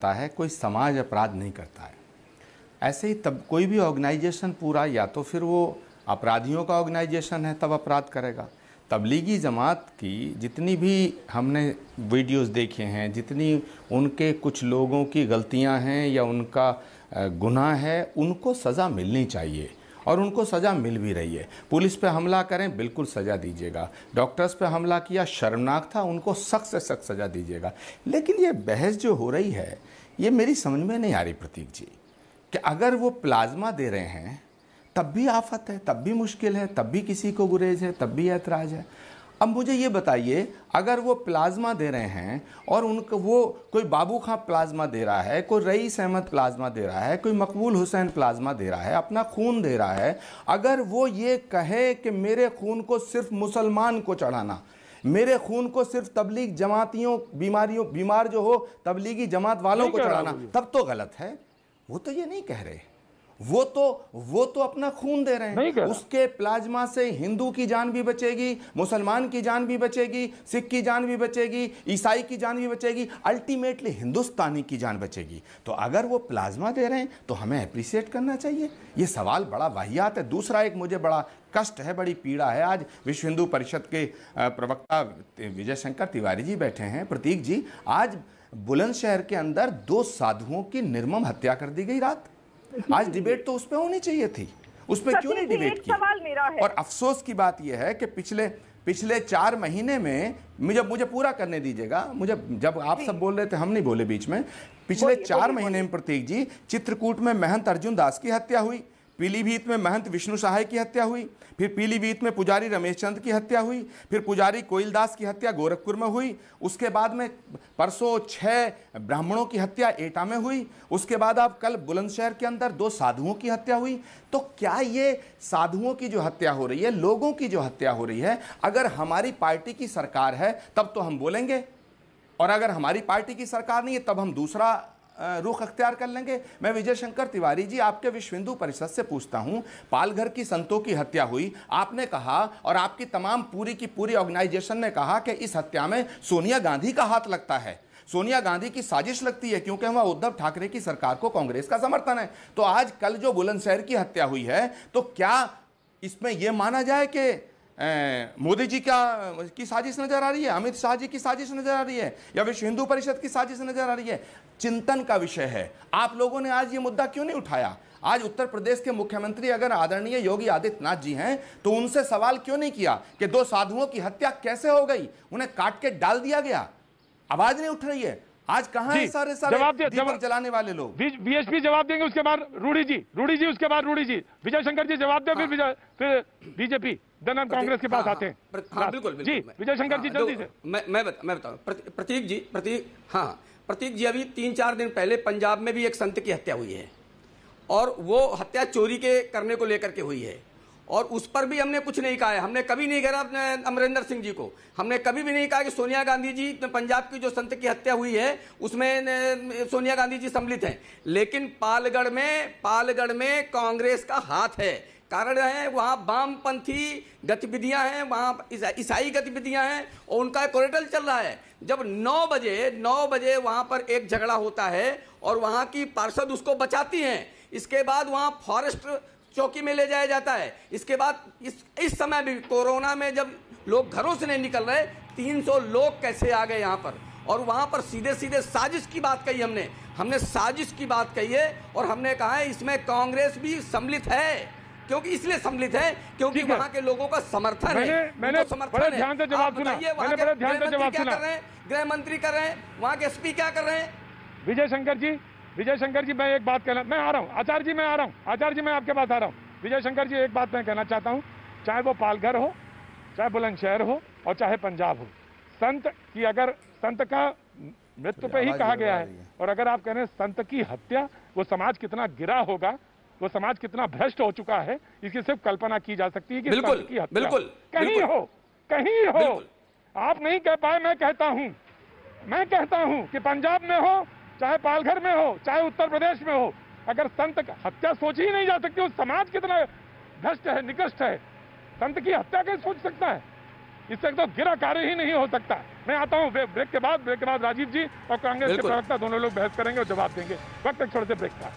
करता है, कोई समाज अपराध नहीं करता है। ऐसे ही तब कोई भी ऑर्गेनाइजेशन पूरा या तो फिर वो अपराधियों का ऑर्गेनाइजेशन है तब अपराध करेगा। तबलीगी जमात की जितनी भी हमने वीडियोस देखे हैं, जितनी उनके कुछ लोगों की गलतियां हैं या उनका गुनाह है, उनको सज़ा मिलनी चाहिए और उनको सज़ा मिल भी रही है। पुलिस पे हमला करें, बिल्कुल सज़ा दीजिएगा। डॉक्टर्स पे हमला किया, शर्मनाक था, उनको सख्त से सख्त सज़ा दीजिएगा। लेकिन ये बहस जो हो रही है, ये मेरी समझ में नहीं आ रही प्रतीक जी, कि अगर वो प्लाज्मा दे रहे हैं तब भी आफत है, तब भी मुश्किल है, तब भी किसी को गुरेज है, तब भी ऐतराज़ है। अब मुझे ये बताइए, अगर वो प्लाज्मा दे रहे हैं और उनको वो कोई बाबू खां प्लाज्मा दे रहा है, कोई रईस अहमद प्लाज्मा दे रहा है, कोई मकबूल हुसैन प्लाज्मा दे रहा है, अपना खून दे रहा है, अगर वो ये कहे कि मेरे खून को सिर्फ मुसलमान को चढ़ाना, मेरे खून को सिर्फ तबलीग जमातियों बीमार जो हो तबलीगी जमात वालों को चढ़ाना, तब तो गलत है। वो तो ये नहीं कह रहे, वो तो अपना खून दे रहे हैं। उसके प्लाज्मा से हिंदू की जान भी बचेगी, मुसलमान की जान भी बचेगी, सिख की जान भी बचेगी, ईसाई की जान भी बचेगी, अल्टीमेटली हिंदुस्तानी की जान बचेगी। तो अगर वो प्लाज्मा दे रहे हैं तो हमें अप्रिशिएट करना चाहिए। ये सवाल बड़ा वाहियात है। दूसरा एक मुझे बड़ा कष्ट है, बड़ी पीड़ा है। आज विश्व हिंदू परिषद के प्रवक्ता विजय शंकर तिवारी जी बैठे हैं। प्रतीक जी, आज बुलंदशहर के अंदर 2 साधुओं की निर्मम हत्या कर दी गई रात। आज डिबेट तो उस पर होनी चाहिए थी, उस पर क्यों नहीं डिबेट की? सवाल मेरा है। और अफसोस की बात यह है कि पिछले 4 महीने में मुझे पूरा करने दीजिएगा, मुझे जब आप सब बोल रहे थे हम नहीं बोले बीच में। पिछले 4 महीने में प्रतीक जी, चित्रकूट में महंत अर्जुन दास की हत्या हुई, पीलीभीत में महंत विष्णु सहाय की हत्या हुई, फिर पीलीभीत में पुजारी रमेश चंद की हत्या हुई, फिर पुजारी कोयल दास की हत्या गोरखपुर में हुई, उसके बाद में परसों 6 ब्राह्मणों की हत्या एटा में हुई, उसके बाद अब कल बुलंदशहर के अंदर 2 साधुओं की हत्या हुई। तो क्या ये साधुओं की जो हत्या हो रही है, लोगों की जो हत्या हो रही है, अगर हमारी पार्टी की सरकार है तब तो हम बोलेंगे, और अगर हमारी पार्टी की सरकार नहीं है तब हम दूसरा रुख अख्तियार कर लेंगे। मैं विजय शंकर तिवारी जी आपके विश्व हिंदू परिषद से पूछता हूं, पालघर की संतों की हत्या हुई, आपने कहा और आपकी तमाम पूरी की पूरी ऑर्गेनाइजेशन ने कहा कि इस हत्या में सोनिया गांधी का हाथ लगता है, सोनिया गांधी की साजिश लगती है, क्योंकि वह उद्धव ठाकरे की सरकार को कांग्रेस का समर्थन है। तो आज कल जो बुलंदशहर की हत्या हुई है, तो क्या इसमें यह माना जाए कि मोदी जी की साजिश नजर आ रही है, अमित शाह जी की साजिश नजर आ रही है, या विश्व हिंदू परिषद की साजिश नजर आ रही है? चिंतन का विषय है। आप लोगों ने आज ये मुद्दा क्यों नहीं उठाया? आज उत्तर प्रदेश के मुख्यमंत्री अगर आदरणीय योगी आदित्यनाथ जी हैं तो उनसे सवाल क्यों नहीं किया कि 2 साधुओं की हत्या कैसे हो गई, उन्हें काट के डाल दिया गया? आवाज नहीं उठ रही है। आज कहां है सारे दीपक जलाने वाले लोग? बीएसपी जवाब देंगे, उसके बाद रूडी जी, उसके बाद रूडी जी, विजय शंकर जी जवाब दे, फिर बीजेपी, देन हम कांग्रेस के पास आते हैं। हाँ, बिल्कुल जी, विजय शंकर जी जल्दी से। मैं बताऊं प्रतीक जी, अभी 3-4 दिन पहले पंजाब में भी एक संत की हत्या हुई है, और वो हत्या चोरी के करने को लेकर के हुई है, और उस पर भी हमने कुछ नहीं कहा है। हमने कभी नहीं कहा अपने अमरिंदर सिंह जी को, हमने कभी भी नहीं कहा कि सोनिया गांधी जी, पंजाब की जो संत की हत्या हुई है उसमें सोनिया गांधी जी सम्मिलित हैं। लेकिन पालगढ़ में कांग्रेस का हाथ है। कारण है वहाँ वामपंथी गतिविधियां हैं, वहाँ ईसाई गतिविधियां हैं, और उनका कॉरिडोर चल रहा है। जब 9 बजे वहाँ पर एक झगड़ा होता है और वहाँ की पार्षद उसको बचाती हैं, इसके बाद वहाँ फॉरेस्ट चौकी में ले जाया जाता है। इसके बाद इस समय भी कोरोना में जब लोग घरों से नहीं निकल रहे, 300 लोग कैसे आ गए यहाँ पर, और वहाँ पर सीधे साजिश की बात कही हमने साजिश की बात कही है, और हमने कहा है इसमें कांग्रेस भी सम्मिलित है। क्योंकि इसलिए सम्मिलित है क्योंकि वहाँ के लोगों का समर्थन है। मैंने बड़े ध्यान से जवाब सुना, गृह मंत्री कर रहे हैं, वहाँ के एसपी क्या कर रहे हैं? विजय शंकर जी, मैं एक बात कहना, मैं आ रहा हूँ आचार्य जी, मैं आपके पास आ रहा हूँ। विजय शंकर जी, एक बात मैं कहना चाहता हूँ, चाहे वो पालघर हो, चाहे बुलंदशहर हो, और चाहे पंजाब हो, संत का मृत्यु पे ही कहा गया है। और अगर आप कह रहे हैं संत की हत्या, वो समाज कितना गिरा होगा, वो समाज कितना भ्रष्ट हो चुका है, इसकी सिर्फ कल्पना की जा सकती है कि संत की हत्या कहीं हो। आप नहीं कह पाए, मैं कहता हूं कि पंजाब में हो, चाहे पालघर में हो, चाहे उत्तर प्रदेश में हो, अगर संत हत्या सोची ही नहीं जा सकती, उस समाज कितना भ्रष्ट है, निकृष्ट है, संत की हत्या कैसे सोच सकता है? इससे तो गिरा कार्य ही नहीं हो सकता। मैं आता हूँ ब्रेक के बाद राजीव जी और कांग्रेस के बिल्कुल। प्रवक्ता दोनों लोग बहस करेंगे और जवाब देंगे। वक्त एक छोटे से ब्रेक का।